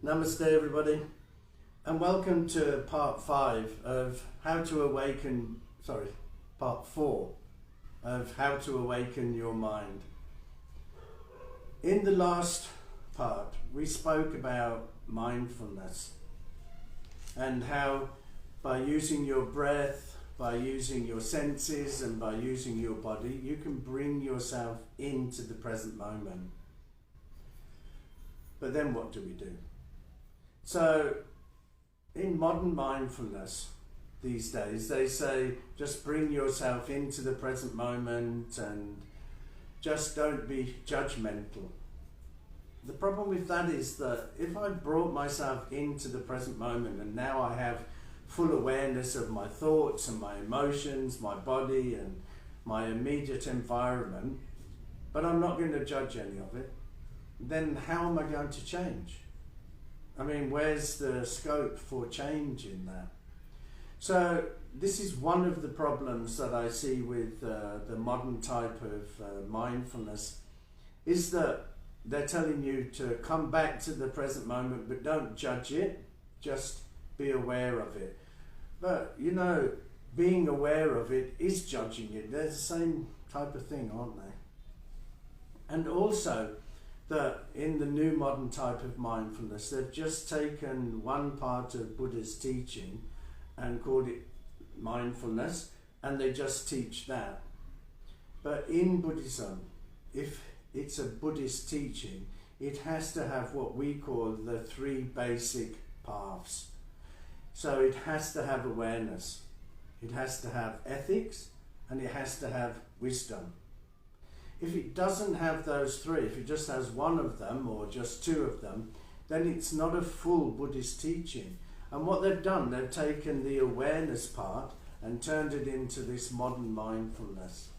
Namaste everybody, and welcome to part 5 of How to Awaken, part 4 of How to Awaken Your Mind. In the last part we spoke about mindfulness and how by using your breath, by using your senses and by using your body, you can bring yourself into the present moment. But then what do we do? So, in modern mindfulness these days, they say just bring yourself into the present moment and just don't be judgmental. The problem with that is that if I brought myself into the present moment and now I have full awareness of my thoughts and my emotions, my body and my immediate environment, but I'm not going to judge any of it, then how am I going to change? I mean, where's the scope for change in that? So this is one of the problems that I see with the modern type of mindfulness, is that they're telling you to come back to the present moment, but don't judge it, just be aware of it. But, you know, being aware of it is judging it. They're the same type of thing, aren't they? And also, that in the new modern type of mindfulness, they've just taken one part of Buddha's teaching and called it mindfulness, and they just teach that. But in Buddhism, if it's a Buddhist teaching, it has to have what we call the 3 basic paths. So it has to have awareness, it has to have ethics, and it has to have wisdom. If it doesn't have those 3, if it just has one of them or just 2 of them, then it's not a full Buddhist teaching. And what they've done, they've taken the awareness part and turned it into this modern mindfulness.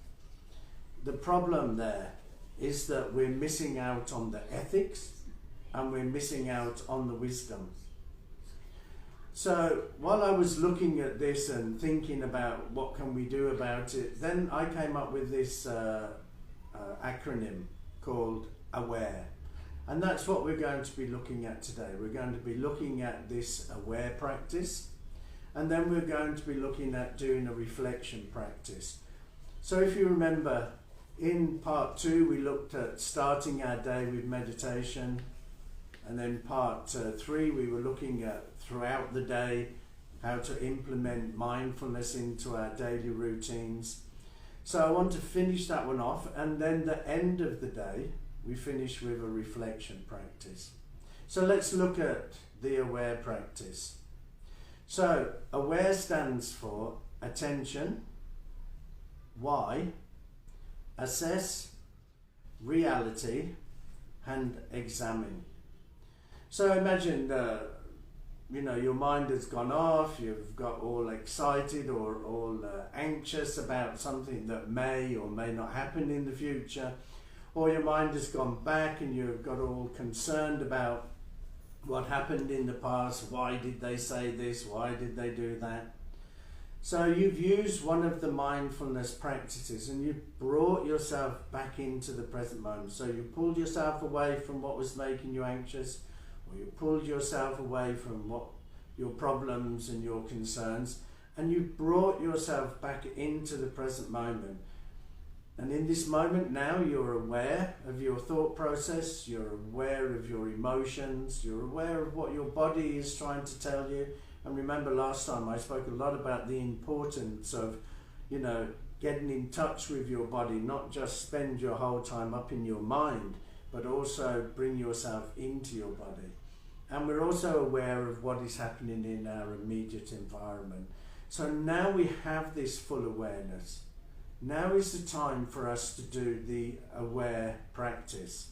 The problem there is that we're missing out on the ethics and we're missing out on the wisdom. So while I was looking at this and thinking about what can we do about it, then I came up with this acronym called A.W.A.R.E, and that's what we're going to be looking at today. We're going to be looking at this aware practice, and then we're going to be looking at doing a reflection practice. So if you remember, in part 2 we looked at starting our day with meditation, and then part 3 we were looking at throughout the day how to implement mindfulness into our daily routines. So I want to finish that one off, and then the end of the day we finish with a reflection practice. So let's look at the aware practice. So aware stands for attention, why, assess, reality, and examine. So imagine your mind has gone off, you've got all excited or all anxious about something that may or may not happen in the future, or your mind has gone back and you've got all concerned about what happened in the past, why did they say this, why did they do that. So you've used one of the mindfulness practices and you've brought yourself back into the present moment. So you pulled yourself away from what was making you anxious, you pulled yourself away from what your problems and your concerns, and you brought yourself back into the present moment. And in this moment now you're aware of your thought process, you're aware of your emotions, you're aware of what your body is trying to tell you. And remember, last time I spoke a lot about the importance of, getting in touch with your body, not just spend your whole time up in your mind, but also bring yourself into your body. And we're also aware of what is happening in our immediate environment. So now we have this full awareness. Now is the time for us to do the aware practice.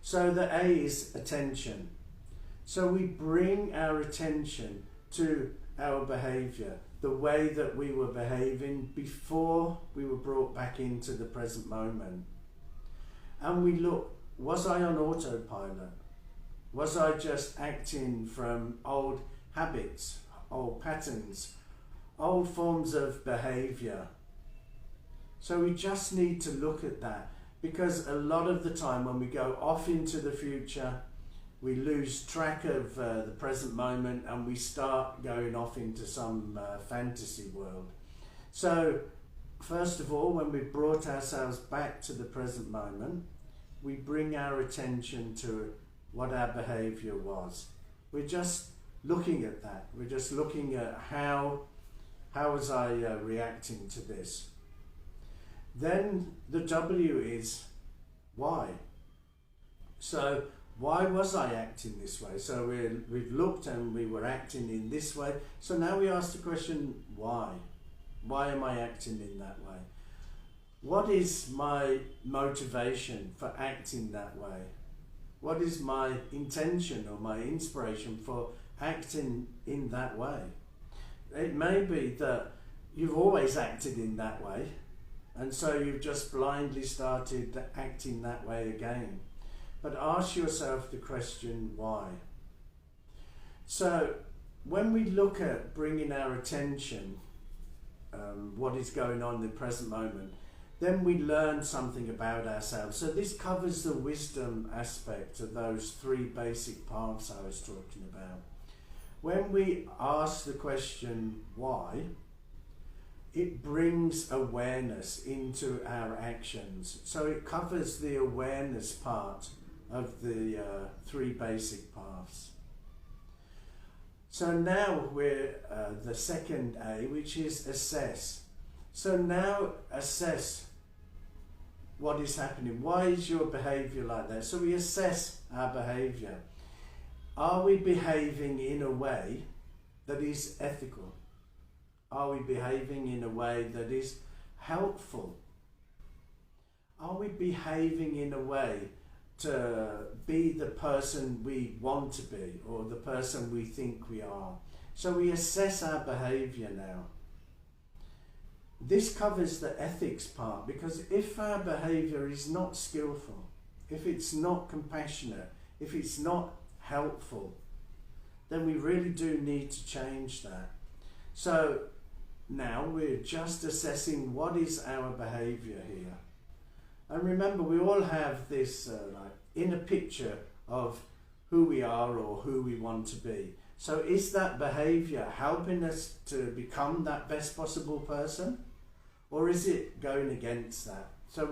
So the A is attention. So we bring our attention to our behavior, the way that we were behaving before we were brought back into the present moment. And we look, was I on autopilot? Was I just acting from old habits, old patterns, old forms of behavior? So we just need to look at that, because a lot of the time when we go off into the future, we lose track of the present moment and we start going off into some fantasy world. So first of all, when we brought ourselves back to the present moment, we bring our attention to what our behavior was. We're just looking at that. We're just looking at how was I reacting to this. Then the W is why. So why was I acting this way? So we've looked and we were acting in this way. So now we ask the question, why? Why am I acting in that way? What is my motivation for acting that way? What is my intention or my inspiration for acting in that way? It may be that you've always acted in that way, and so you've just blindly started acting that way again. But ask yourself the question, why? So when we look at bringing our attention, what is going on in the present moment, then we learn something about ourselves. So this covers the wisdom aspect of those three basic paths I was talking about. When we ask the question, why, it brings awareness into our actions. So it covers the awareness part of the three basic paths. So now we're the second A, which is assess. So now assess what is happening. Why is your behavior like that? So we assess our behavior. Are we behaving in a way that is ethical? Are we behaving in a way that is helpful? Are we behaving in a way to be the person we want to be, or the person we think we are? So we assess our behavior now. This covers the ethics part, because if our behavior is not skillful, if it's not compassionate, if it's not helpful, then we really do need to change that. So now we're just assessing what is our behavior here. And remember, we all have this inner picture of who we are or who we want to be. So is that behavior helping us to become that best possible person? Or is it going against that? So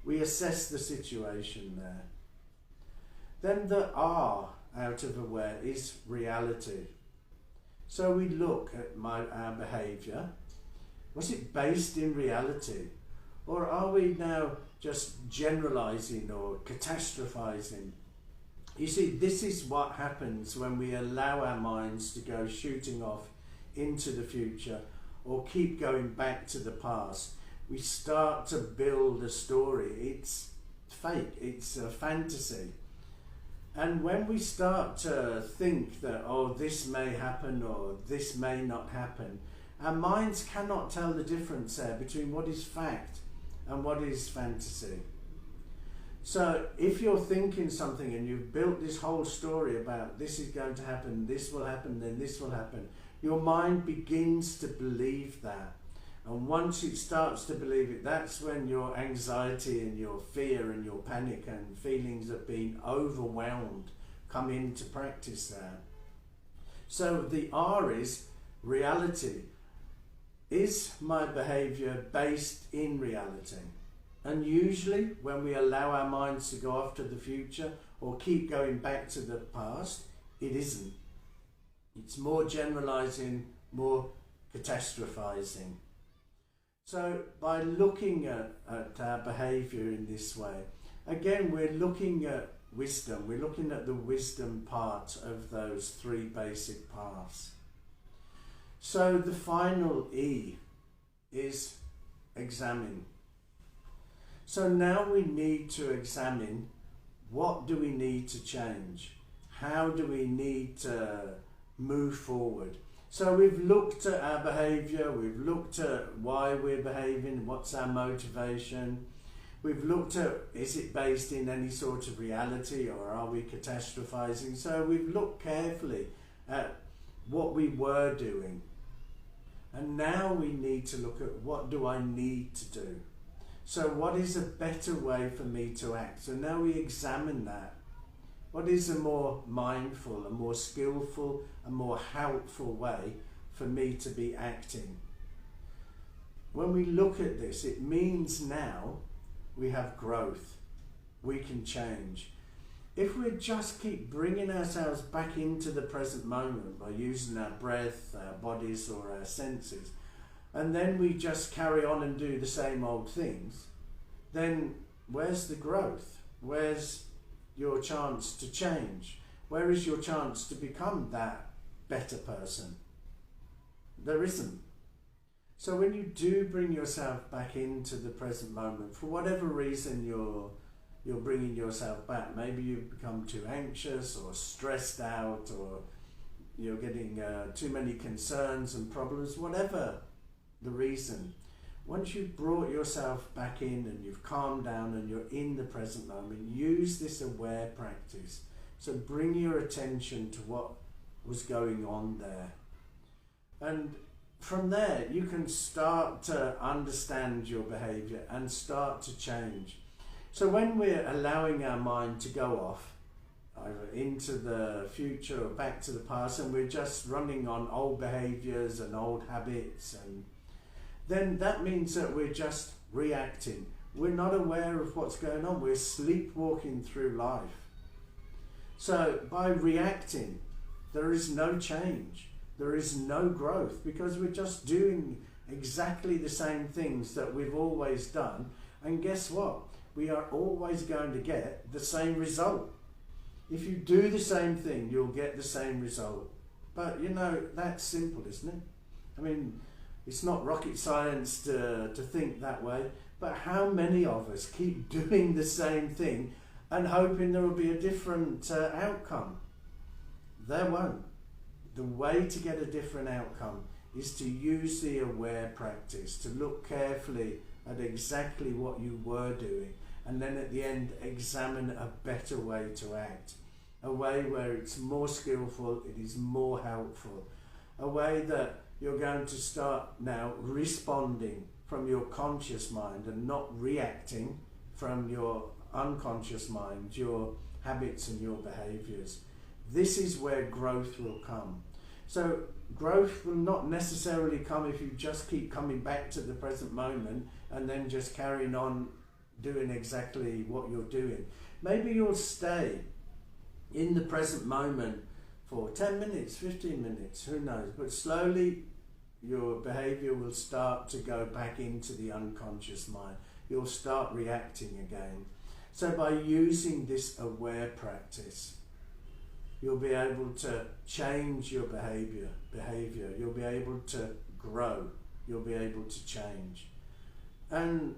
we assess the situation there. Then the R out of aware is reality. So we look at our behavior. Was it based in reality? Or are we now just generalizing or catastrophizing? You see, this is what happens when we allow our minds to go shooting off into the future or keep going back to the past. We start to build a story. It's fake, it's a fantasy. And when we start to think that, oh, this may happen or this may not happen, our minds cannot tell the difference there between what is fact and what is fantasy. So if you're thinking something and you've built this whole story about this is going to happen, this will happen, then this will happen, your mind begins to believe that. And once it starts to believe it, that's when your anxiety and your fear and your panic and feelings of being overwhelmed come into practice there. So the R is reality. Is my behavior based in reality? And usually when we allow our minds to go off to the future or keep going back to the past, it isn't. It's more generalizing, more catastrophizing. So by looking at our behavior in this way, again, we're looking at wisdom. We're looking at the wisdom part of those three basic paths. So the final E is examine. So now we need to examine, what do we need to change? How do we need to move forward. So we've looked at our behaviour, we've looked at why we're behaving, what's our motivation. We've looked at, is it based in any sort of reality, or are we catastrophizing? So we've looked carefully at what we were doing. And now we need to look at, what do I need to do? So what is a better way for me to act? So now we examine that. What is a more mindful, a more skillful, a more helpful way for me to be acting? When we look at this, it means now we have growth. We can change. If we just keep bringing ourselves back into the present moment by using our breath, our bodies or our senses, and then we just carry on and do the same old things, then where's the growth? Where's your chance to change? Where is your chance to become that better person? There isn't. So when you do bring yourself back into the present moment, for whatever reason you're bringing yourself back, maybe you've become too anxious or stressed out, or you're getting too many concerns and problems, whatever the reason, once you've brought yourself back in and you've calmed down and you're in the present moment, use this aware practice. So bring your attention to what was going on there. And from there, you can start to understand your behavior and start to change. So when we're allowing our mind to go off, either into the future or back to the past, and we're just running on old behaviors and old habits, and then that means that we're just reacting. We're not aware of what's going on. We're sleepwalking through life. So by reacting, there is no change. There is no growth, because we're just doing exactly the same things that we've always done. And guess what? We are always going to get the same result. If you do the same thing, you'll get the same result. But you know, that's simple, isn't it? I mean, it's not rocket science to think that way, but how many of us keep doing the same thing and hoping there will be a different outcome? There won't. The way to get a different outcome is to use the aware practice, to look carefully at exactly what you were doing, and then at the end examine a better way to act, a way where it's more skillful, it is more helpful, a way that you're going to start now responding from your conscious mind and not reacting from your unconscious mind, your habits and your behaviors. This is where growth will come. So growth will not necessarily come if you just keep coming back to the present moment and then just carrying on doing exactly what you're doing. Maybe you'll stay in the present moment for 10 minutes, 15 minutes, who knows, but slowly your behavior will start to go back into the unconscious mind. You'll start reacting again. So by using this aware practice, you'll be able to change your behavior. You'll be able to grow. You'll be able to change. And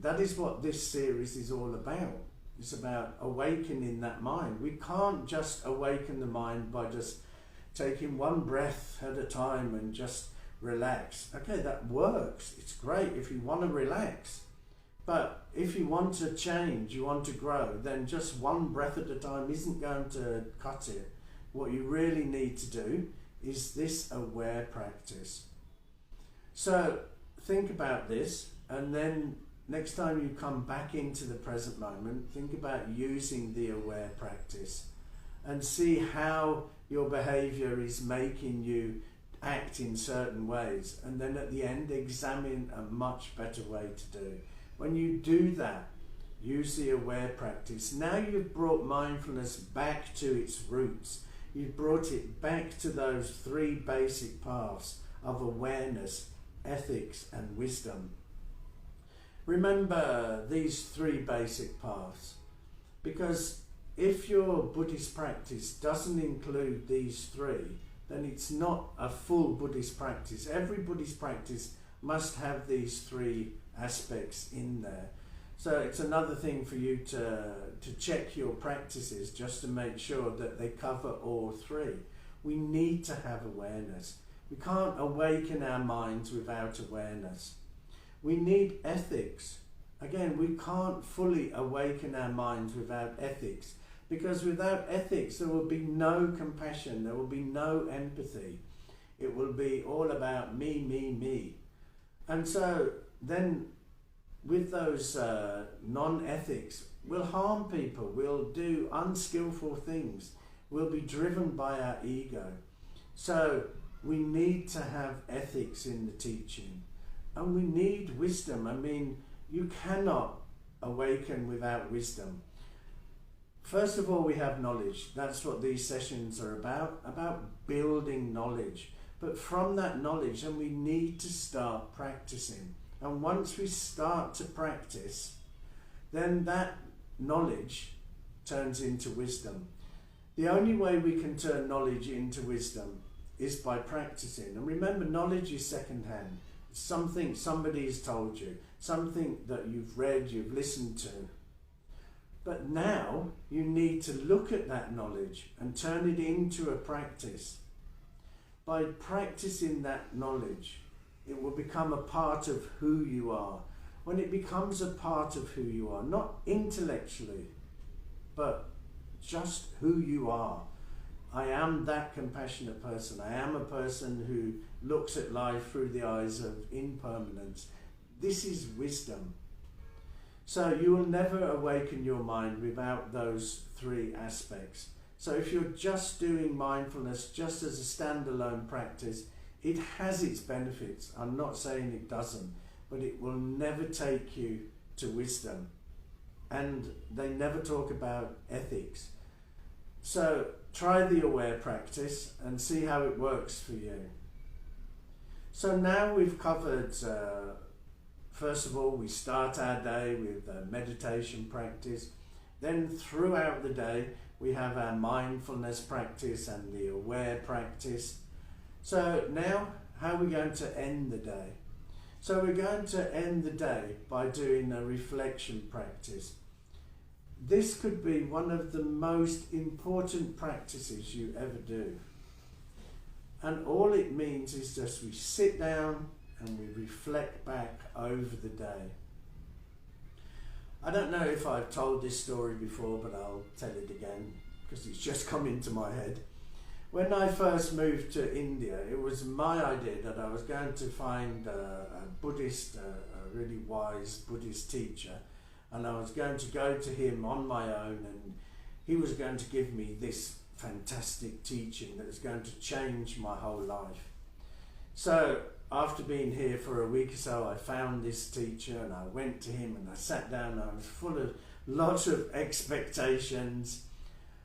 that is what this series is all about. It's about awakening that mind. We can't just awaken the mind by just taking one breath at a time and just relax. Okay, that works. It's great if you want to relax. But if you want to change, you want to grow, then just one breath at a time isn't going to cut it. What you really need to do is this aware practice. So think about this, and then next time you come back into the present moment, think about using the aware practice and see how your behavior is making you act in certain ways. And then at the end, examine a much better way to do. When you do that, use the aware practice. Now you've brought mindfulness back to its roots. You've brought it back to those three basic paths of awareness, ethics, and wisdom. Remember these three basic paths, because if your Buddhist practice doesn't include these three, then it's not a full Buddhist practice. Every Buddhist practice must have these three aspects in there. So it's another thing for you to check your practices just to make sure that they cover all three. We need to have awareness. We can't awaken our minds without awareness. We need ethics. Again, we can't fully awaken our minds without ethics, because without ethics there will be no compassion, there will be no empathy. It will be all about me, me, me. And so then with those non-ethics, we'll harm people, we'll do unskillful things, we'll be driven by our ego. So we need to have ethics in the teaching, and we need wisdom. I mean, you cannot awaken without wisdom. First of all, we have knowledge. That's what these sessions are about building knowledge. But from that knowledge, then we need to start practicing. And once we start to practice, then that knowledge turns into wisdom. The only way we can turn knowledge into wisdom is by practicing. And remember, knowledge is secondhand. It's something somebody has told you, something that you've read, you've listened to. But now you need to look at that knowledge and turn it into a practice. By practicing that knowledge, it will become a part of who you are. When it becomes a part of who you are, not intellectually, but just who you are. I am that compassionate person. I am a person who looks at life through the eyes of impermanence. This is wisdom. So you will never awaken your mind without those three aspects. So if you're just doing mindfulness just as a standalone practice, it has its benefits. I'm not saying it doesn't, but it will never take you to wisdom. And they never talk about ethics. So try the A.W.A.R.E practice and see how it works for you. So now we've covered, first of all, we start our day with a meditation practice. Then throughout the day, we have our mindfulness practice and the A.W.A.R.E practice. So now, how are we going to end the day? So we're going to end the day by doing a reflection practice. This could be one of the most important practices you ever do. And all it means is just we sit down and we reflect back over the day. I don't know if I've told this story before, but I'll tell it again because it's just come into my head. When I first moved to India, it was my idea that I was going to find a Buddhist, a really wise Buddhist teacher, and I was going to go to him on my own, and he was going to give me this fantastic teaching that was going to change my whole life. So after being here for a week or so, I found this teacher and I went to him and I sat down and I was full of lots of expectations,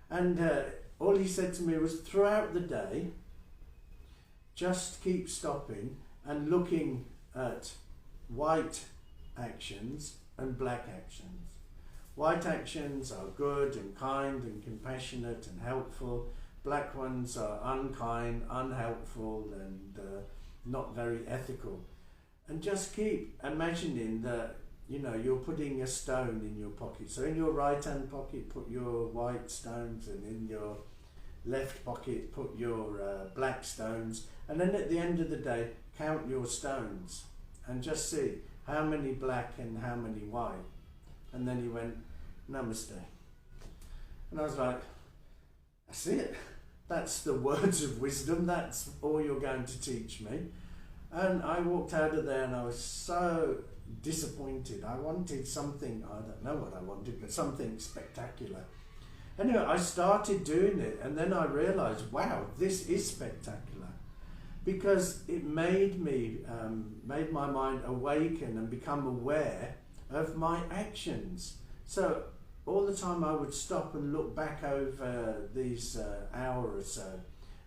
and all he said to me was, throughout the day, just keep stopping and looking at white actions and black actions. White actions are good and kind and compassionate and helpful. Black ones are unkind, unhelpful and not very ethical. And just keep imagining that, you know, you're putting a stone in your pocket. So in your right hand pocket, put your white stones, and in your left pocket, put your black stones. And then at the end of the day, count your stones and just see how many black and how many white. And then he went, namaste. And I was like, that's it. That's the words of wisdom. That's all you're going to teach me. And I walked out of there and I was so disappointed. I wanted something, I don't know what I wanted, but something spectacular. Anyway, I started doing it, and then I realized, wow, this is spectacular, because it made me, made my mind awaken and become aware of my actions. So all the time I would stop and look back over these hour or so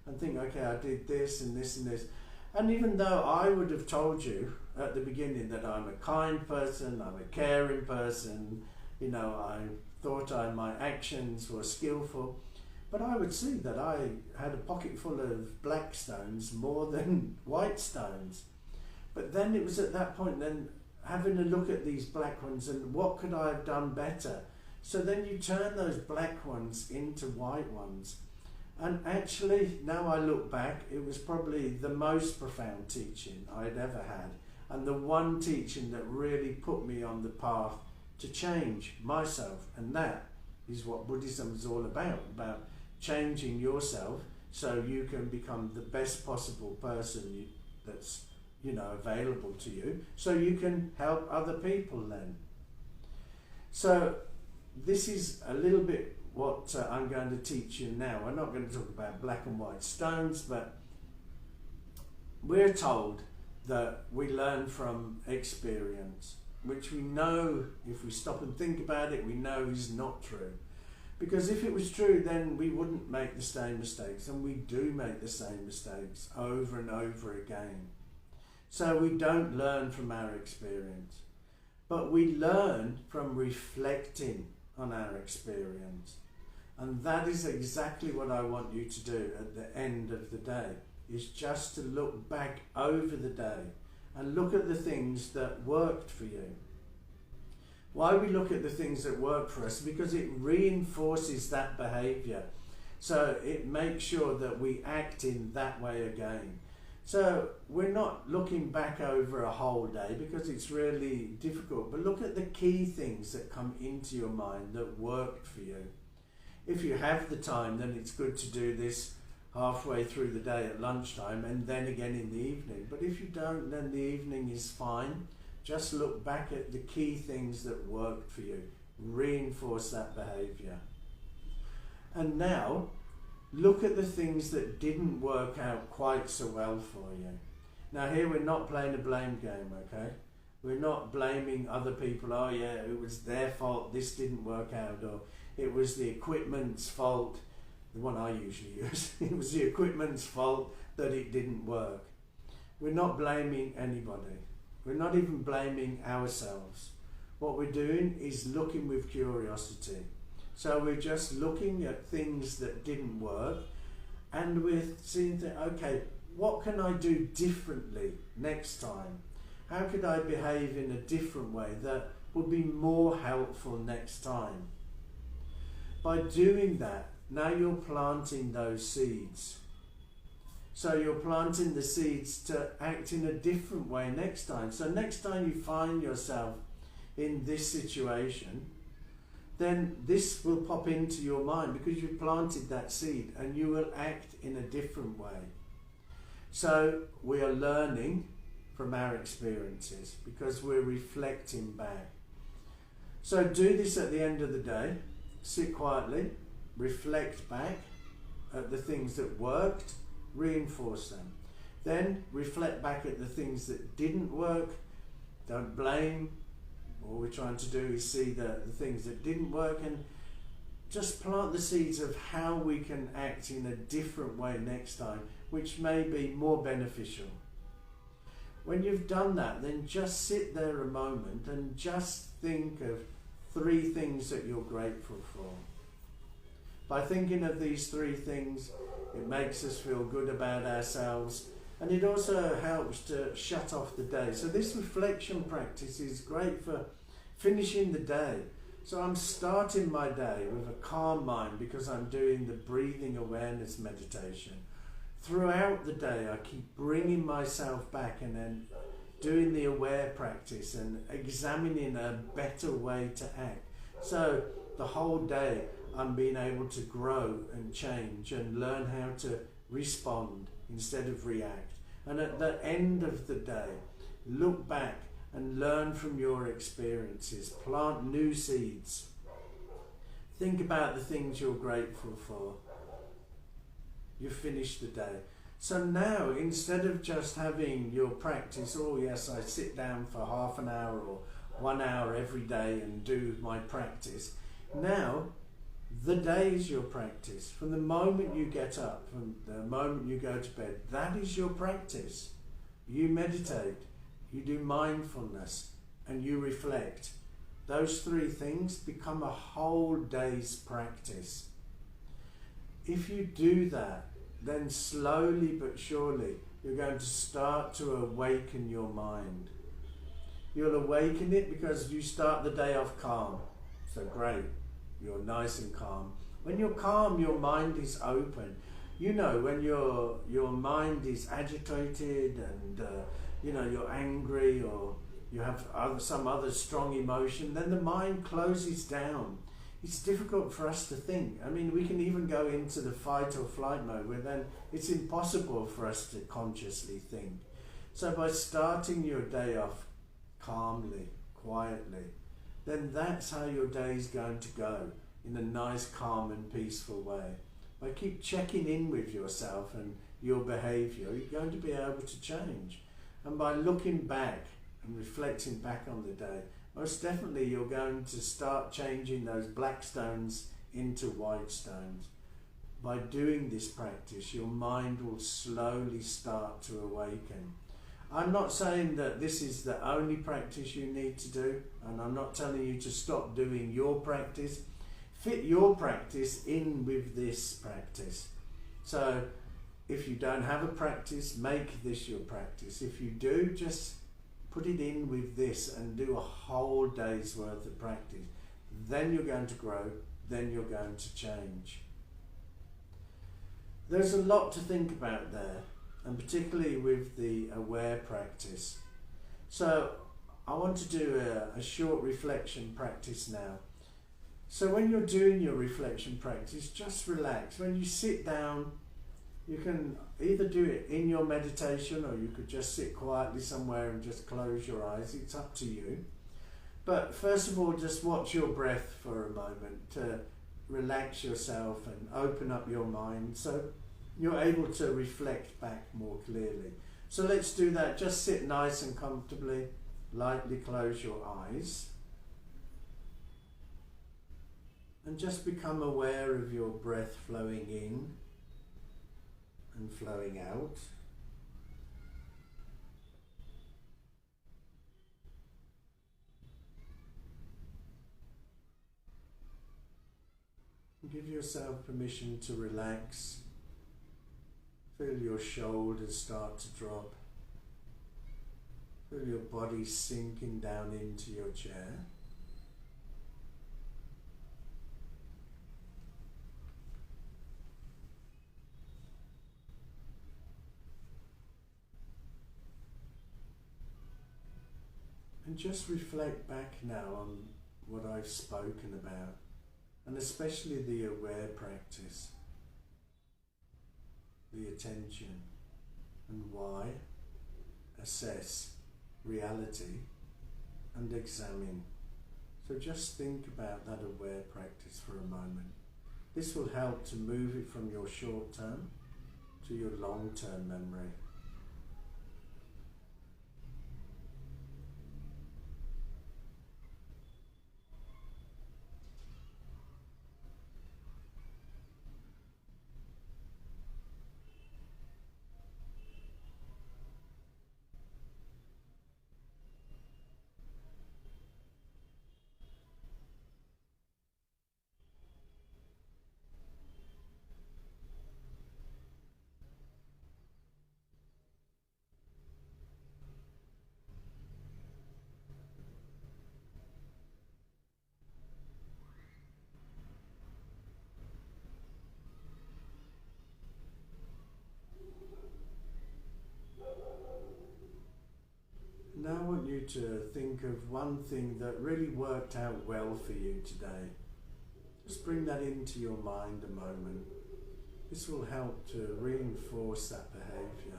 and think, okay, I did this and this and this. And even though I would have told you at the beginning that I'm a kind person, I'm a caring person, you know, I thought my actions were skillful, but I would see that I had a pocket full of black stones more than white stones. But then it was at that point then having a look at these black ones and what could I have done better? So then you turn those black ones into white ones. And actually, now I look back, it was probably the most profound teaching I'd ever had, and the one teaching that really put me on the path to change myself. And that is what Buddhism is all about changing yourself so you can become the best possible person that's available to you, so you can help other people then. So this is a little bit what I'm going to teach you now. We're not going to talk about black and white stones, but we're told that we learn from experience, which we know, if we stop and think about it, we know is not true. Because if it was true, then we wouldn't make the same mistakes, and we do make the same mistakes over and over again. So we don't learn from our experience, but we learn from reflecting on our experience. And that is exactly what I want you to do at the end of the day, is just to look back over the day and look at the things that worked for you. Why we look at the things that work for us? Because it reinforces that behavior. So it makes sure that we act in that way again. So we're not looking back over a whole day because it's really difficult, but look at the key things that come into your mind that worked for you. If you have the time, then it's good to do this halfway through the day at lunchtime and then again in the evening. But if you don't, then the evening is fine. Just look back at the key things that worked for you. Reinforce that behavior. And now, look at the things that didn't work out quite so well for you. Now here we're not playing a blame game, okay? We're not blaming other people. Oh yeah, it was their fault, this didn't work out, or it was the equipment's fault, the one I usually use. It was the equipment's fault that it didn't work. We're not blaming anybody. We're not even blaming ourselves. What we're doing is looking with curiosity. So we're just looking at things that didn't work, and we're seeing that, okay, what can I do differently next time? How could I behave in a different way that would be more helpful next time? By doing that, now you're planting those seeds. So you're planting the seeds to act in a different way next time. So next time you find yourself in this situation, then this will pop into your mind because you planted that seed, and you will act in a different way. So we are learning from our experiences because we're reflecting back. So do this at the end of the day. Sit quietly, reflect back at the things that worked, reinforce them. Then reflect back at the things that didn't work. Don't blame. All we're trying to do is see the things that didn't work, and just plant the seeds of how we can act in a different way next time, which may be more beneficial. When you've done that, then just sit there a moment and just think of 3 things that you're grateful for. By thinking of these 3 things, it makes us feel good about ourselves, and it also helps to shut off the day. So this reflection practice is great for finishing the day. So I'm starting my day with a calm mind because I'm doing the breathing awareness meditation. Throughout the day, I keep bringing myself back and then doing the aware practice and examining a better way to act. So the whole day, I'm being able to grow and change and learn how to respond instead of react. And at the end of the day, look back and learn from your experiences. Plant new seeds. Think about the things you're grateful for. You've finished the day. So now, instead of just having your practice, oh yes, I sit down for half an hour or 1 hour every day and do my practice, now the day is your practice. From the moment you get up, from the moment you go to bed, that is your practice. You meditate, you do mindfulness, and you reflect. Those 3 things become a whole day's practice. If you do that, then slowly but surely you're going to start to awaken your mind. You'll awaken it because you start the day off calm. So great, you're nice and calm. When you're calm, your mind is open. You know, when your mind is agitated and you're angry or you have some other strong emotion, then the mind closes down. It's difficult for us to think. I mean, we can even go into the fight or flight mode where then it's impossible for us to consciously think. So by starting your day off calmly, quietly, then that's how your day is going to go, in a nice, calm and peaceful way. By keep checking in with yourself and your behaviour, you're going to be able to change. And by looking back and reflecting back on the day, most definitely you're going to start changing those black stones into white stones. By doing this practice, your mind will slowly start to awaken. I'm not saying that this is the only practice you need to do, and I'm not telling you to stop doing your practice. Fit your practice in with this practice. So if you don't have a practice, make this your practice. If you do, just put it in with this and do a whole day's worth of practice. Then you're going to grow, then you're going to change. There's a lot to think about there, and particularly with the A.W.A.R.E practice. So I want to do a short reflection practice now. So when you're doing your reflection practice, just relax. When you sit down, you can either do it in your meditation or you could just sit quietly somewhere and just close your eyes. It's up to you. But first of all, just watch your breath for a moment to relax yourself and open up your mind so you're able to reflect back more clearly. So let's do that. Just sit nice and comfortably, lightly close your eyes. And just become aware of your breath flowing in and flowing out. Give yourself permission to relax. Feel your shoulders start to drop. Feel your body sinking down into your chair. And just reflect back now on what I've spoken about, and especially the A.W.A.R.E practice, the attention and why, assess reality and examine. So just think about that A.W.A.R.E practice for a moment. This will help to move it from your short-term to your long-term memory. Now I want you to think of one thing that really worked out well for you today. Just bring that into your mind a moment. This will help to reinforce that behaviour.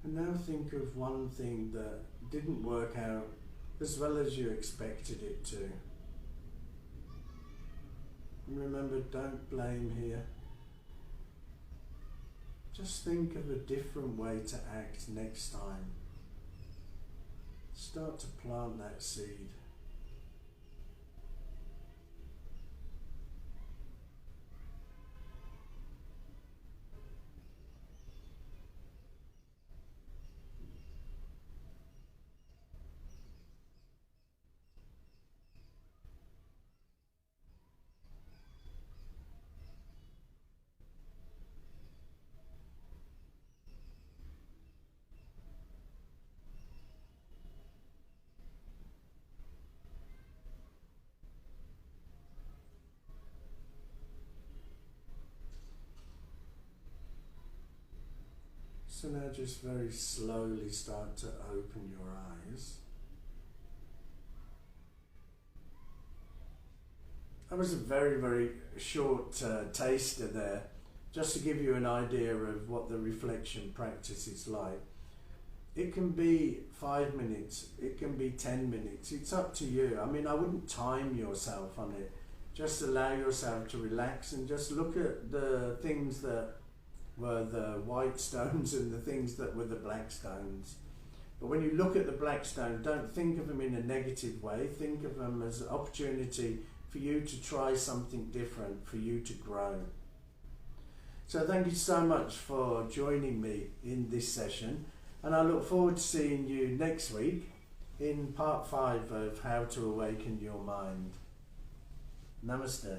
And now think of one thing that didn't work out as well as you expected it to. And remember, don't blame here. Just think of a different way to act next time. Start to plant that seed. So now just very slowly start to open your eyes. That was a very, very short taster there, just to give you an idea of what the reflection practice is like. It can be 5 minutes, it can be 10 minutes, it's up to you. I mean, I wouldn't time yourself on it. Just allow yourself to relax and just look at the things that were the white stones and the things that were the black stones. But when you look at the black stone, don't think of them in a negative way. Think of them as an opportunity for you to try something different, for you to grow. So thank you so much for joining me in this session, and I look forward to seeing you next week in part 5 of How to Awaken Your Mind. Namaste.